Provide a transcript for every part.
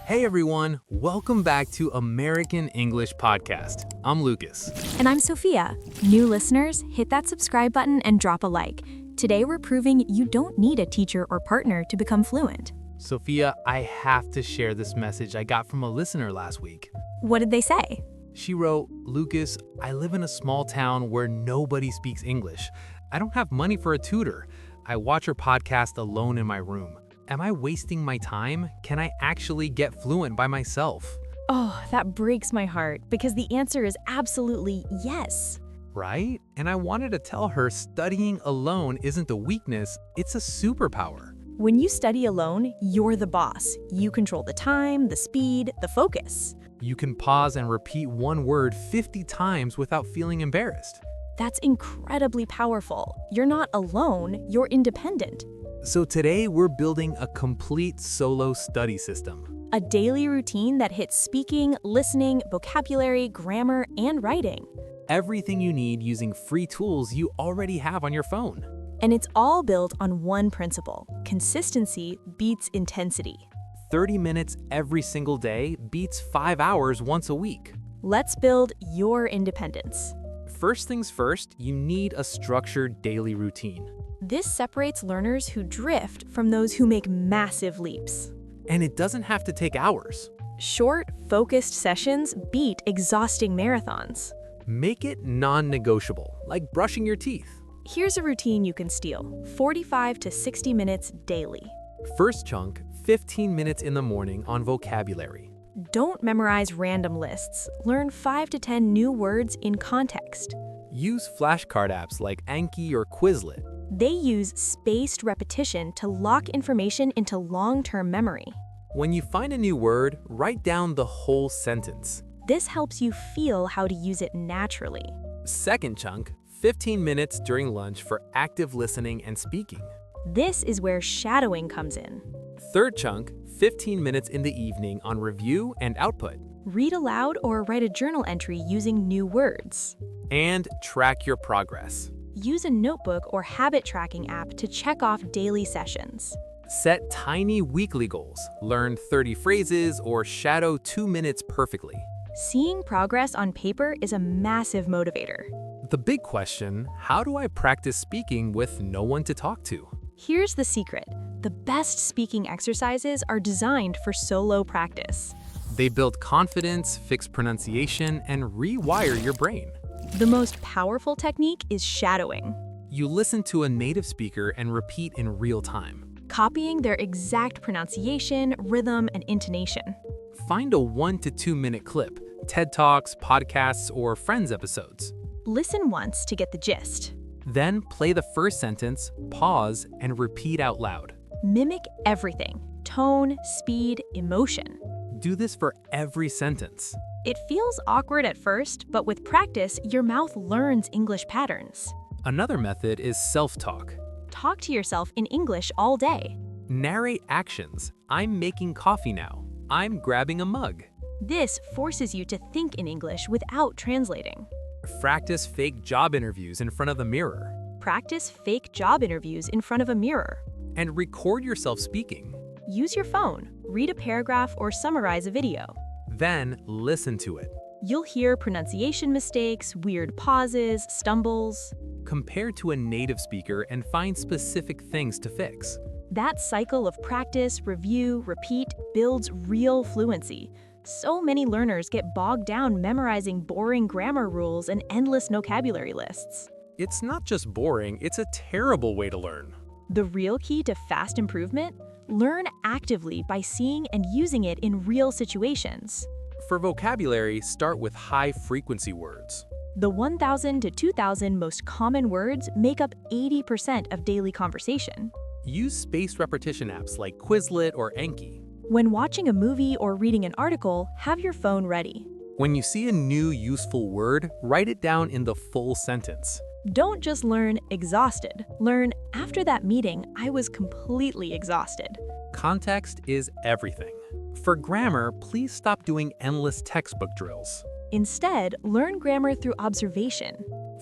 Hey everyone, welcome back to American English Podcast. I'm Lucas. And I'm Sophia. New listeners, hit that subscribe button and drop a like. Today we're proving you don't need a teacher or partner to become fluent. Sophia, I have to share this message I got from a listener last week. What did they say? She wrote, Lucas, I live in a small town where nobody speaks English. I don't have money for a tutor. I watch her podcast alone in my room. Am I wasting my time? Can I actually get fluent by myself? Oh, that breaks my heart because the answer is absolutely yes. Right? And I wanted to tell her studying alone isn't a weakness, it's a superpower. When you study alone, you're the boss. You control the time, the speed, the focus. You can pause and repeat one word 50 times without feeling embarrassed. That's incredibly powerful. You're not alone, you're independent. So today we're building a complete solo study system. A daily routine that hits speaking, listening, vocabulary, grammar, and writing. Everything you need using free tools you already have on your phone. And it's all built on one principle: consistency beats intensity. 30 minutes every single day beats 5 hours once a week. Let's build your independence. First things first, you need a structured daily routine. This separates learners who drift from those who make massive leaps. And it doesn't have to take hours. Short, focused sessions beat exhausting marathons. Make it non-negotiable, like brushing your teeth. Here's a routine you can steal: 45 to 60 minutes daily. First chunk, 15 minutes in the morning on vocabulary. Don't memorize random lists. Learn 5 to 10 new words in context. Use flashcard apps like Anki or Quizlet. They use spaced repetition to lock information into long-term memory. When you find a new word, write down the whole sentence. This helps you feel how to use it naturally. Second chunk, 15 minutes during lunch for active listening and speaking. This is where shadowing comes in. Third chunk, 15 minutes in the evening on review and output. Read aloud or write a journal entry using new words. And track your progress. Use a notebook or habit tracking app to check off daily sessions. Set tiny weekly goals. Learn 30 phrases or shadow 2 minutes perfectly. Seeing progress on paper is a massive motivator. The big question, how do I practice speaking with no one to talk to? Here's the secret. The best speaking exercises are designed for solo practice. They build confidence, fix pronunciation, and rewire your brain. The most powerful technique is shadowing. You listen to a native speaker and repeat in real time. Copying their exact pronunciation, rhythm, and intonation. Find a 1 to 2 minute clip, TED Talks, podcasts, or Friends episodes. Listen once to get the gist. Then play the first sentence, pause, and repeat out loud. Mimic everything: tone, speed, emotion. Do this for every sentence. It feels awkward at first, but with practice, your mouth learns English patterns. Another method is self-talk. Talk to yourself in English all day. Narrate actions. I'm making coffee now. I'm grabbing a mug. This forces you to think in English without translating. Practice fake job interviews in front of the mirror. Practice fake job interviews in front of a mirror. And record yourself speaking. Use your phone, read a paragraph, or summarize a video. Then listen to it. You'll hear pronunciation mistakes, weird pauses, stumbles. Compare to a native speaker and find specific things to fix. That cycle of practice, review, repeat builds real fluency. So many learners get bogged down memorizing boring grammar rules and endless vocabulary lists. It's not just boring, it's a terrible way to learn. The real key to fast improvement? Learn actively by seeing and using it in real situations. For vocabulary, start with high-frequency words. The 1,000 to 2,000 most common words make up 80% of daily conversation. Use spaced repetition apps like Quizlet or Anki. When watching a movie or reading an article, have your phone ready. When you see a new useful word, write it down in the full sentence. Don't just learn exhausted. Learn, after that meeting, I was completely exhausted. Context is everything. For grammar, please stop doing endless textbook drills. Instead, learn grammar through observation.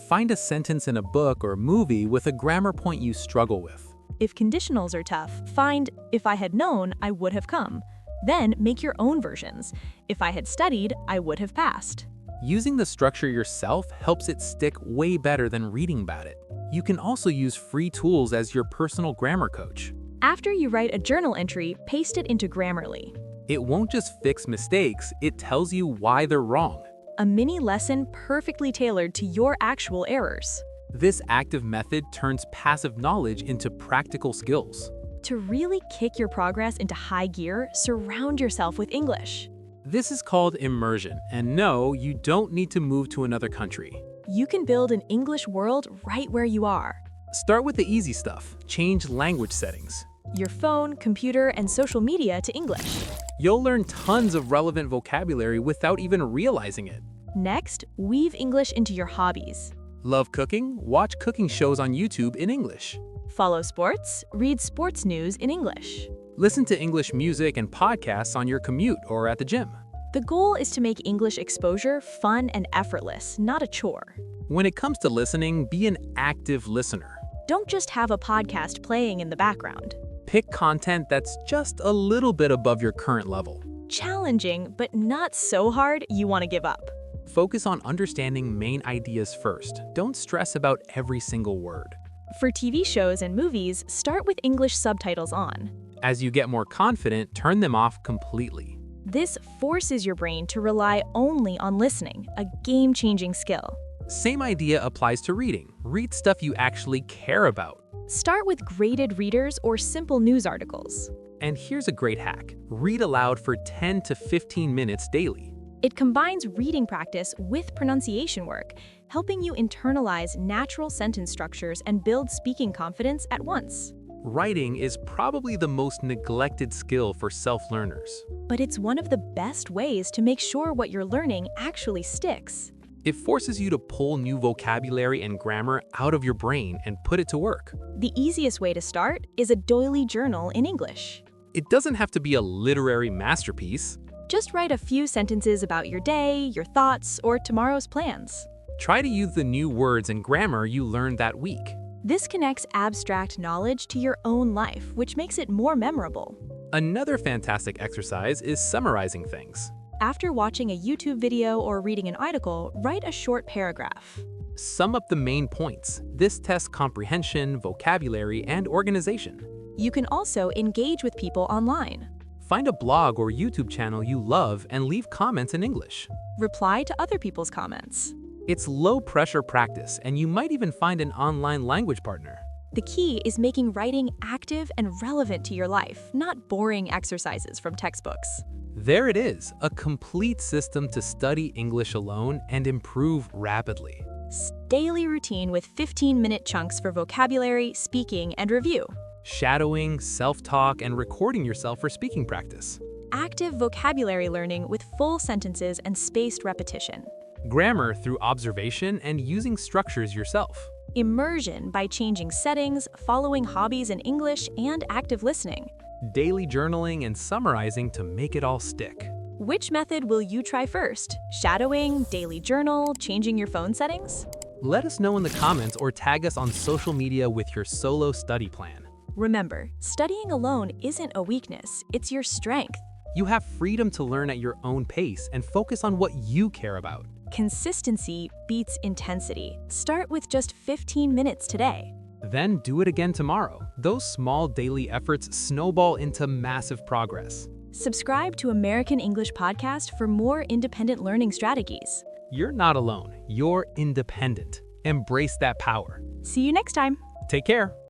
Find a sentence in a book or movie with a grammar point you struggle with. If conditionals are tough, find, if I had known, I would have come. Then make your own versions. If I had studied, I would have passed. Using the structure yourself helps it stick way better than reading about it. You can also use free tools as your personal grammar coach. After you write a journal entry, paste it into Grammarly. It won't just fix mistakes, it tells you why they're wrong. A mini lesson perfectly tailored to your actual errors. This active method turns passive knowledge into practical skills. To really kick your progress into high gear, surround yourself with English. This is called immersion, and no, you don't need to move to another country. You can build an English world right where you are. Start with the easy stuff. Change language settings. Your phone, computer, and social media to English. You'll learn tons of relevant vocabulary without even realizing it. Next, weave English into your hobbies. Love cooking? Watch cooking shows on YouTube in English. Follow sports? Read sports news in English. Listen to English music and podcasts on your commute or at the gym. The goal is to make English exposure fun and effortless, not a chore. When it comes to listening, be an active listener. Don't just have a podcast playing in the background. Pick content that's just a little bit above your current level. Challenging, but not so hard you want to give up. Focus on understanding main ideas first. Don't stress about every single word. For TV shows and movies, start with English subtitles on. As you get more confident, turn them off completely. This forces your brain to rely only on listening, a game-changing skill. Same idea applies to reading. Read stuff you actually care about. Start with graded readers or simple news articles. And here's a great hack. Read aloud for 10 to 15 minutes daily. It combines reading practice with pronunciation work, helping you internalize natural sentence structures and build speaking confidence at once. Writing is probably the most neglected skill for self-learners. But it's one of the best ways to make sure what you're learning actually sticks. It forces you to pull new vocabulary and grammar out of your brain and put it to work. The easiest way to start is a doily journal in English. It doesn't have to be a literary masterpiece. Just write a few sentences about your day, your thoughts, or tomorrow's plans. Try to use the new words and grammar you learned that week. This connects abstract knowledge to your own life, which makes it more memorable. Another fantastic exercise is summarizing things. After watching a YouTube video or reading an article, write a short paragraph. Sum up the main points. This tests comprehension, vocabulary, and organization. You can also engage with people online. Find a blog or YouTube channel you love and leave comments in English. Reply to other people's comments. It's low-pressure practice, and you might even find an online language partner. The key is making writing active and relevant to your life, not boring exercises from textbooks. There it is, a complete system to study English alone and improve rapidly. Daily routine with 15-minute chunks for vocabulary, speaking, and review. Shadowing, self-talk, and recording yourself for speaking practice. Active vocabulary learning with full sentences and spaced repetition. Grammar through observation and using structures yourself. Immersion by changing settings, following hobbies in English, and active listening. Daily journaling and summarizing to make it all stick. Which method will you try first? Shadowing, daily journal, changing your phone settings? Let us know in the comments or tag us on social media with your solo study plan. Remember, studying alone isn't a weakness, it's your strength. You have freedom to learn at your own pace and focus on what you care about. Consistency beats intensity. Start with just 15 minutes today. Then do it again tomorrow. Those small daily efforts snowball into massive progress. Subscribe to American English Podcast for more independent learning strategies. You're not alone. You're independent. Embrace that power. See you next time. Take care.